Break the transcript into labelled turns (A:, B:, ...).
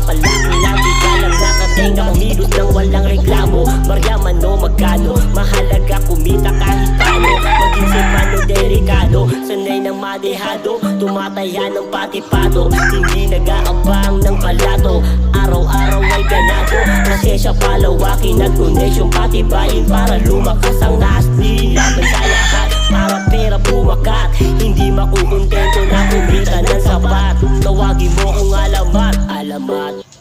A: palaki lang, di ka lang nakatenga. Umilos ng walang reklamo, maryaman o magkano, mahalaga kumita kahit paano. Maging si Mano delikado, sanay ng madehado, tumataya ng patipado, hindi nag-aabang ng palato, araw-araw ay ganado. Pasensya palawakin at koneksyon patibayin para lumakas ang nasty. Laban sa lahat, para pera bumakat, hindi makukontento na kumita ng sapat. Tawagin mo kung alamat, alamat.